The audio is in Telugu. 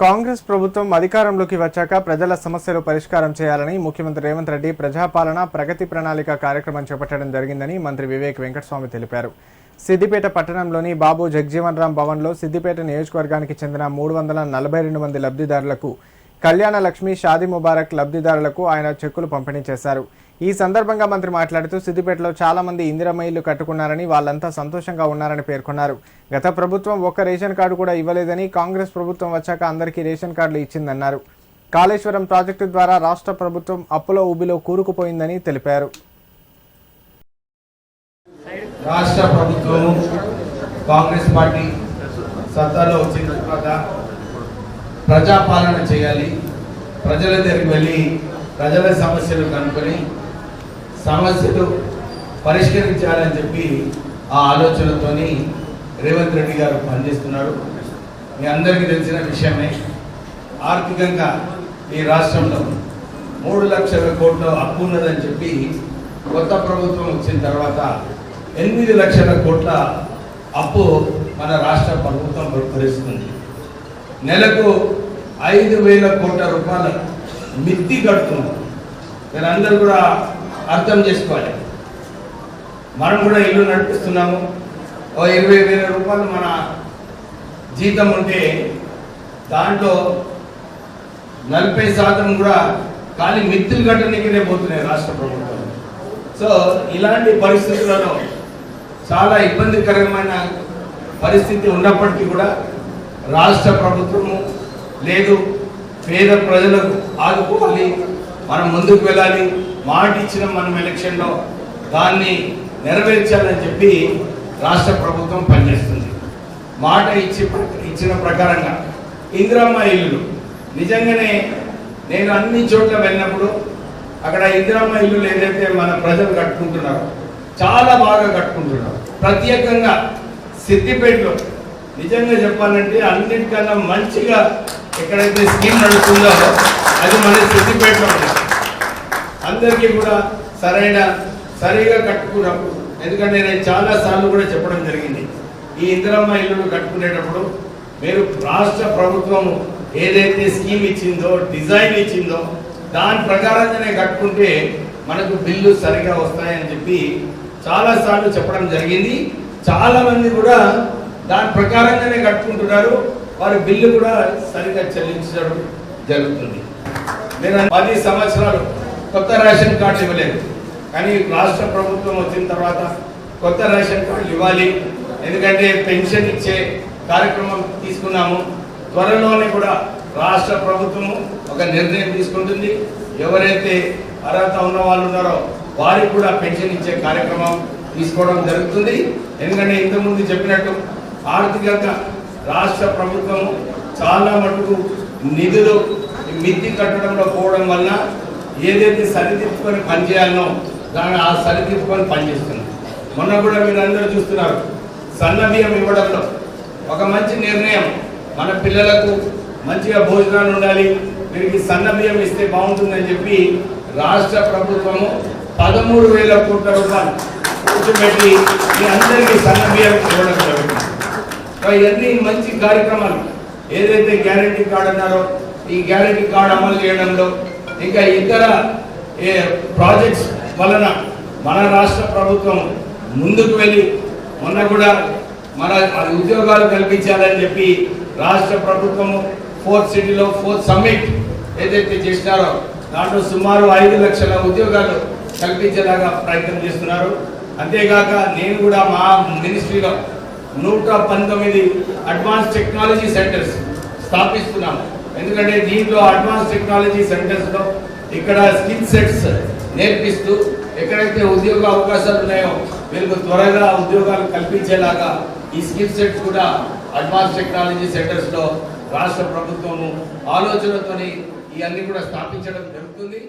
కాంగ్రెస్ ప్రభుత్వం అధికారంలోకి వచ్చాక ప్రజల సమస్యలు పరిష్కారం చేయాలని ముఖ్యమంత్రి రేవంత్ రెడ్డి ప్రజాపాలన ప్రగతి ప్రణాళిక కార్యక్రమం చేపట్టడం జరిగిందని మంత్రి వివేక్ వెంకటస్వామి తెలిపారు. సిద్దిపేట పట్టణంలోని బాబు జగజీవన్ రామ్ భవన్లో సిద్దిపేట నియోజకవర్గానికి చెందిన 342 మంది లబ్ధిదారులకు కళ్యాణ లక్ష్మి షాదీ ముబారక్ లబ్ధిదారులకు ఆయన చెక్కులు పంపిణీ చేశారు. ఈ సందర్భంగా మంత్రి మాట్లాడుతూ సిద్దిపేటలో చాలా మంది ఇందిరమ్మ ఇల్లు కట్టుకున్నారని, వాళ్ళంతా సంతోషంగా ఉన్నారని పేర్కొన్నారు. గత ప్రభుత్వం ఒక్క రేషన్ కార్డు కూడా ఇవ్వలేదని, కాంగ్రెస్ ప్రభుత్వం వచ్చాక అందరికీ రేషన్ కార్డులు ఇచ్చిందన్నారు. కాళేశ్వరం ప్రాజెక్టు ద్వారా రాష్ట్ర ప్రభుత్వం అప్పులో ఊబిలో కూరుకుపోయిందని తెలిపారు. రాష్ట్ర ప్రభుత్వం కాంగ్రెస్ పార్టీ సత్తాలో వచ్చిన తర్వాత ప్రజాపాలన చేయాలి, ప్రజల దగ్గరికి వెళ్ళి ప్రజల సమస్యలు కనుక్కొని సమస్యలు పరిష్కరించాలని చెప్పి ఆ ఆలోచనతోని రేవంత్ రెడ్డి గారు పనిచేస్తున్నారు. మీ అందరికీ తెలిసిన విషయమే, ఆర్థికంగా ఈ రాష్ట్రంలో 3 లక్షల కోట్ల అప్పు ఉన్నదని చెప్పి కొత్త ప్రభుత్వం వచ్చిన తర్వాత 8 లక్షల కోట్ల అప్పు మన రాష్ట్ర ప్రభుత్వం భరిస్తుంది. నెలకు 5,000 కోట్ల రూపాయల మిత్తి కడుతున్నారు. మీరందరూ కూడా అర్థం చేసుకోవాలి. మనం కూడా ఇల్లు నడిపిస్తున్నాము. 20,000 రూపాయలు మన జీతం ఉంటే దాంట్లో 40% కూడా ఖాళీ మిత్తులు కట్టడానికినే పోతున్నాయి రాష్ట్ర ప్రభుత్వం. సో ఇలాంటి పరిస్థితులలో చాలా ఇబ్బందికరమైన పరిస్థితి ఉన్నప్పటికీ కూడా రాష్ట్ర ప్రభుత్వము లేదు, పేద ప్రజలకు ఆదుకోవాలి, మనం ముందుకు వెళ్ళాలి, మాట ఇచ్చిన మనం ఎలక్షన్లో దాన్ని నెరవేర్చాలని చెప్పి రాష్ట్ర ప్రభుత్వం పనిచేస్తుంది. మాట ఇచ్చిన ప్రకారంగా ఇందిరమ్మ ఇల్లు నిజంగానే నేను అన్ని చోట్ల వెళ్ళినప్పుడు అక్కడ ఇందిరమ్మ ఇల్లు ఏదైతే మన ప్రజలు కట్టుకుంటున్నారో చాలా బాగా కట్టుకుంటున్నారు. ప్రత్యేకంగా సిద్దిపేటలో నిజంగా చెప్పాలంటే అన్నిటికన్నా మంచిగా ఎక్కడైతే స్కీమ్ నడుస్తుందో అది మన సిద్దిపేటలో ఉంది. అందరికీ కూడా సరిగా కట్టుకున్నప్పుడు, ఎందుకంటే నేను చాలా సార్లు కూడా చెప్పడం జరిగింది, ఈ ఇందిరమ్మ ఇల్లులు కట్టుకునేటప్పుడు మీరు రాష్ట్ర ప్రభుత్వం ఏదైతే స్కీమ్ ఇచ్చిందో, డిజైన్ ఇచ్చిందో దాని ప్రకారంగానే కట్టుకుంటే మనకు బిల్లు సరిగా వస్తాయని చెప్పి చాలా సార్లు చెప్పడం జరిగింది. చాలా మంది కూడా దాని ప్రకారంగానే కట్టుకుంటున్నారు, వారి బిల్లు కూడా సరిగా చెల్లించడం జరుగుతుంది. నేను 10 సంవత్సరాలు కొత్త రేషన్ కార్డు ఇవ్వలేదు, కానీ రాష్ట్ర ప్రభుత్వం వచ్చిన తర్వాత కొత్త రేషన్ కార్డు ఇవ్వాలి, ఎందుకంటే పెన్షన్ ఇచ్చే కార్యక్రమం తీసుకున్నాము. త్వరలోనే కూడా రాష్ట్ర ప్రభుత్వము ఒక నిర్ణయం తీసుకుంటుంది. ఎవరైతే అర్హత ఉన్న వాళ్ళు ఉన్నారో వారికి కూడా పెన్షన్ ఇచ్చే కార్యక్రమం తీసుకోవడం జరుగుతుంది. ఎందుకంటే ఇంతకుముందు చెప్పినట్టు ఆర్థికంగా రాష్ట్ర ప్రభుత్వము చాలా మటుకు నిధులు మిత్తి కట్టడంలో పోవడం వల్ల ఏదైతే సరిదిద్దుకొని పనిచేయాలనో దాన్ని ఆ సరిదిద్దుకొని పనిచేస్తుంది. మొన్న కూడా మీరు అందరూ చూస్తున్నారు, సన్న బియ్యం ఇవ్వడంలో ఒక మంచి నిర్ణయం. మన పిల్లలకు మంచిగా భోజనాలు ఉండాలి, వీరికి సన్న బియ్యం ఇస్తే బాగుంటుందని చెప్పి రాష్ట్ర ప్రభుత్వము 13,000 కోట్ల రూపాయలు కూర్చోబెట్టి మీ అందరికీ సన్న బియ్యం ఇవ్వడం జరుగుతుంది. ఇవన్నీ మంచి కార్యక్రమాలు. ఏదైతే గ్యారెంటీ కార్డు అన్నారో ఈ గ్యారెంటీ కార్డు అమలు చేయడంలో, ఇంకా ఇతర ప్రాజెక్ట్స్ వలన మన రాష్ట్ర ప్రభుత్వం ముందుకు వెళ్ళి మొన్న కూడా మన ఉద్యోగాలు కల్పించాలని చెప్పి రాష్ట్ర ప్రభుత్వము 4th సిటీలో 4th సమ్మిట్ ఏదైతే చేసినారో దాంట్లో సుమారు 5 లక్షల ఉద్యోగాలు కల్పించేలాగా ప్రయత్నం చేస్తున్నారు. అంతేకాక నేను కూడా మా మినిస్ట్రీలో 119 అడ్వాన్స్ టెక్నాలజీ సెంటర్స్ స్థాపిస్తున్నాము. ఎందుకంటే దీంట్లో అడ్వాన్స్ టెక్నాలజీ సెంటర్స్లో ఇక్కడ స్కిల్ సెట్స్ నేర్పిస్తూ ఎక్కడైతే ఉద్యోగ అవకాశాలు ఉన్నాయో వీళ్ళకు త్వరగా ఉద్యోగాలు కల్పించేలాగా ఈ స్కిల్ సెట్స్ కూడా అడ్వాన్స్ టెక్నాలజీ సెంటర్స్లో రాష్ట్ర ప్రభుత్వము ఆలోచనతోని ఇవన్నీ కూడా స్థాపించడం జరుగుతుంది.